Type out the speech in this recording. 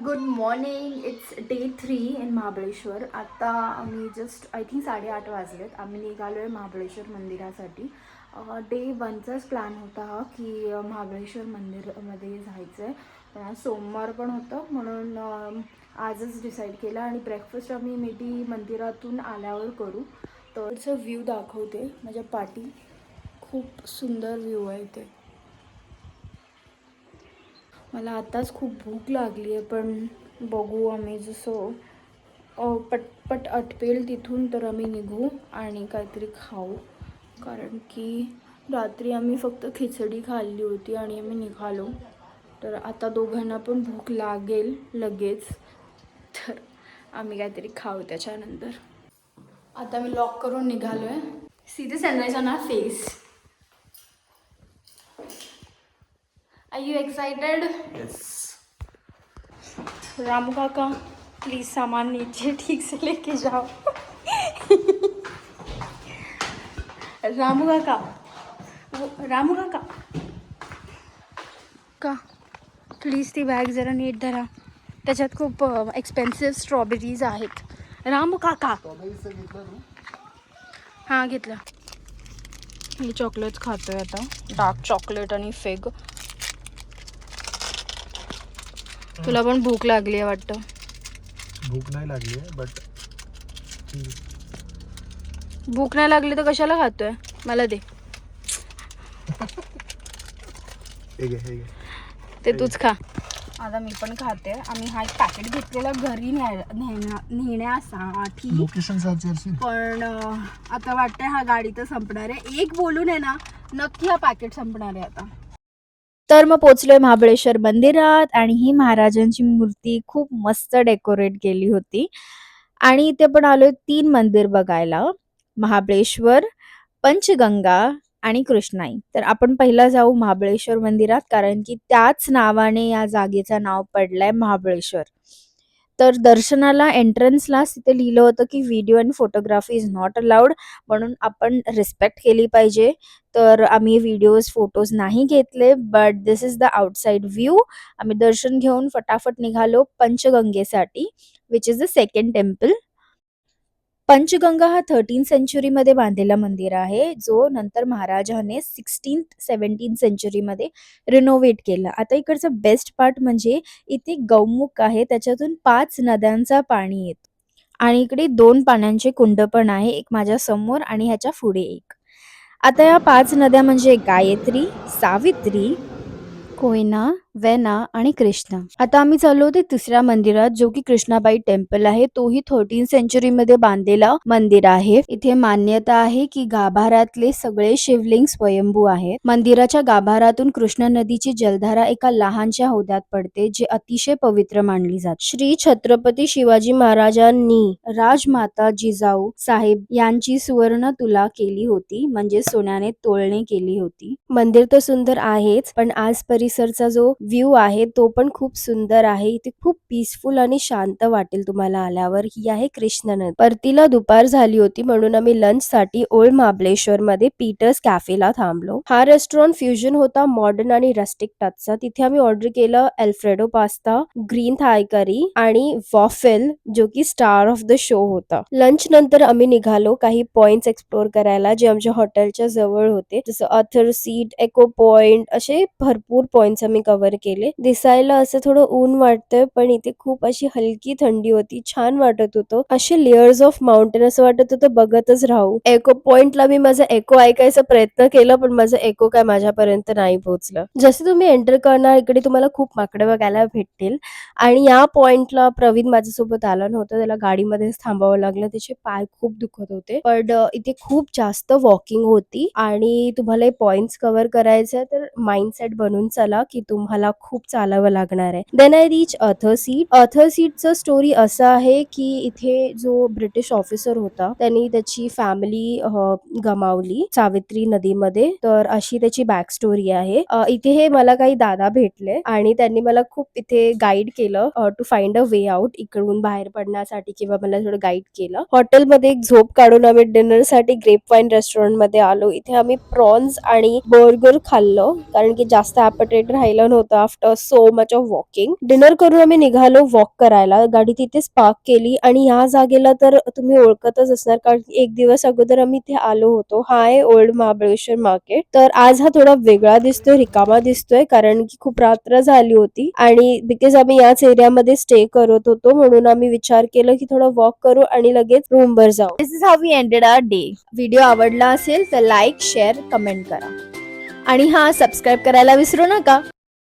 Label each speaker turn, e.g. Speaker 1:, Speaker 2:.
Speaker 1: Good morning. It's day 3 in Mahabaleshwar. आता आम्ही just I think 8:30 वाजलेत. आम्ही निघालो आहे महाबळेश्वर मंदिरासाठी. डे 1चाच प्लॅन होता हा की महाबळेश्वर मंदिरमध्ये जायचं आहे. पण आज सोमवार पण होतं म्हणून आजच डिसाईड केलं आणि ब्रेकफास्ट आम्ही मेबी मंदिरातून आल्यावर करू. तरचं व्ह्यू दाखवते. माझ्या पाठी खूप सुंदर व्ह्यू आहे इथे. मला आताच खूप भूक लागली आहे पण बघू आम्ही जसं पटपट आटपेल तिथून तर आम्ही निघू आणि काहीतरी खाऊ. कारण की रात्री आम्ही फक्त खिचडी खाल्ली होती आणि आम्ही निघालो. तर आता दोघांना पण भूक लागेल लगेच, तर आम्ही काहीतरी खाऊ त्याच्यानंतर. आता मी लॉक करून निघालो आहे. See the sunrise on our face. Are you excited?
Speaker 2: Yes.
Speaker 1: Ramu काका प्लीज सामान नीचे ठीक से लेके जाओ. रामू काका, रामू काका का प्लीज ती बॅग जरा नीट धरा. त्याच्यात खूप एक्सपेन्सिव्ह स्ट्रॉबेरीज आहेत. रामू काका. हां घेतलं. मी चॉकलेट्स खातोय आता, डार्क चॉकलेट आणि फेग. तुला पण भूक लागली आहे वाटतं.
Speaker 2: भूक नाही लागली आहे बट
Speaker 1: भूक नाही लागली तर कशाला खातोय? मला दे. ते तूच खा. आता मी पण खाते. आम्ही हा एक पॅकेट घेतलेला घरी नेण्यासाठी,
Speaker 2: लोकेशन सर्च.
Speaker 1: पण आता वाटतंय हा गाडीत संपणार आहे. एक बोलून आहे ना, नक्की हा पॅकेट संपणार आहे आता. तर मग पोचलोय महाबळेश्वर मंदिरात आणि ही महाराजांची मूर्ती खूप मस्त डेकोरेट केली होती. आणि इथे पण आलोय 3 मंदिर बघायला. महाबळेश्वर, पंचगंगा आणि कृष्णाई. तर आपण पहिला जाऊ महाबळेश्वर मंदिरात, कारण की त्याच नावाने या जागेचं नाव पडलंय महाबळेश्वर. तर दर्शनाला एंट्रन्सलाच तिथे लिहिलं होतं की video and photography is not allowed, म्हणून आपण रिस्पेक्ट केली पाहिजे. तर आम्ही व्हिडिओज फोटोज नाही घेतले, but this is the outside view. आम्ही दर्शन घेऊन फटाफट निघालो पंचगंगेसाठी, which is the second temple. Panchganga हा 13th सेंचुरीमध्ये बांधलेला मंदिर आहे, जो नंतर महाराजाने 16th 17th सेंचुरीमध्ये रिनोव्हेट केला. आता इकडचं बेस्ट पार्ट म्हणजे इथे गौमुख आहे, त्याच्यातून 5 नद्यांचा पाणी येतो. आणि इकडे 2 पाण्याचे कुंड पण आहे, एक माझ्या समोर आणि ह्याच्या पुढे एक. आता या 5 नद्या म्हणजे गायत्री, सावित्री, कोयना, वेना आणि कृष्णा. आता आम्ही चाललो होते तिसऱ्या मंदिरात, जो की कृष्णाबाई टेम्पल आहे. तोही 13th सेंचुरीमध्ये बांधलेला मंदिर आहे. इथे मान्यता आहे की गाभाऱ्यातले सगळे शिवलिंग स्वयंभू आहेत. मंदिराच्या गाभाऱ्यातून कृष्णा नदीची जलधारा एका लहानशा हौदात पडते, जे अतिशय पवित्र मानली जाते. श्री छत्रपती शिवाजी महाराजांनी राजमाता जिजाऊ साहेब यांची सुवर्ण तुला केली होती, म्हणजे सोन्याने तोळणी केली होती. मंदिर तर सुंदर आहेच, पण आज परिसरचा जो व्ह्यू आहे तो पण खूप सुंदर आहे. इथे खूप पीसफुल आणि शांत वाटेल तुम्हाला आल्यावर. ही आहे कृष्णा नदी. परतीला दुपार झाली होती म्हणून आम्ही लंच साठी ओल्ड महाबळेश्वर मध्ये पीटर्स कॅफेला थांबलो. हा रेस्टॉरंट फ्युजन होता, मॉडर्न आणि रस्टिक टचचा. तिथे आम्ही ऑर्डर केलं अल्फ्रेडो पास्ता, ग्रीन थाय करी आणि वॉफेल, जो की स्टार ऑफ द शो होता. लंच नंतर आम्ही निघालो काही पॉइंट्स एक्सप्लोर करायला, जे आमच्या हॉटेलच्या जवळ होते, जसं अथर सीट, एको पॉइंट, असे भरपूर पॉइंट्स आम्ही कव्हर केले. दिसायला असं थोडं ऊन वाटतंय, पण इथे खूप अशी हलकी थंडी होती, छान वाटत होतं. असे लेयर्स ऑफ माउंटेन, असं वाटत होतं बघतच राहू. एको पॉइंटला मी माझा एको ऐकायचा प्रयत्न केला, पण माझं एको काय माझ्यापर्यंत नाही पोहोचलं. जसे तुम्ही एंटर करणार इकडे तुम्हाला खूप माकडे बघायला भेटतील. आणि या पॉइंटला प्रवीण माझ्यासोबत आला नव्हता, त्याला गाडीमध्येच थांबावं लागलं, त्याचे पाय खूप दुखत होते. पण इथे खूप जास्त वॉकिंग होती आणि तुम्हाला हे पॉइंट्स कव्हर करायचे तर माइंडसेट बनून चला की तुम्हाला खूप चालावं लागणार आहे. Then I reach other seat. Other सीटचं स्टोरी असं आहे की इथे जो ब्रिटिश ऑफिसर होता त्यांनी त्याची फॅमिली गमावली सावित्री नदीमध्ये, तर अशी त्याची बॅक स्टोरी आहे. इथे हे मला काही दादा भेटले आणि त्यांनी मला खूप इथे गाईड केलं to find a way out, इकडून बाहेर पडण्यासाठी, किंवा मला थोडं गाईड केलं. हॉटेलमध्ये एक झोप काढून आम्ही डिनर साठी ग्रेप वाईन रेस्टॉरंट मध्ये आलो. इथे आम्ही प्रॉन्स आणि बर्गर खाल्लं, कारण की जास्त ॲपेटाईट राहिलं नव्हतं
Speaker 3: होतं after so much of walking. Dinner करून आम्ही निघालो वॉक करायला. गाडी तिथेच पार्क केली आणि ह्या जागेला तर तुम्ही ओळखतच असणार कारण एक दिवस अगोदर आम्ही इथे आलो होतो. हा आहे ओल्ड महाबळेश्वर मार्केट. तर आज हा थोडा वेगळा दिसतोय, रिकामा दिसतोय कारण की खूप रात्र झाली होती आणि बिकॉज आम्ही याच एरियामध्ये स्टे करत होतो म्हणून आम्ही विचार केला की थोडं वॉक करू आणि लगेच रूमवर जाऊ.
Speaker 1: This is how we ended our day. Video आवडला असेल तर लाईक, शेअर, कमेंट करा आणि हा सबस्क्राईब करायला विसरू नका.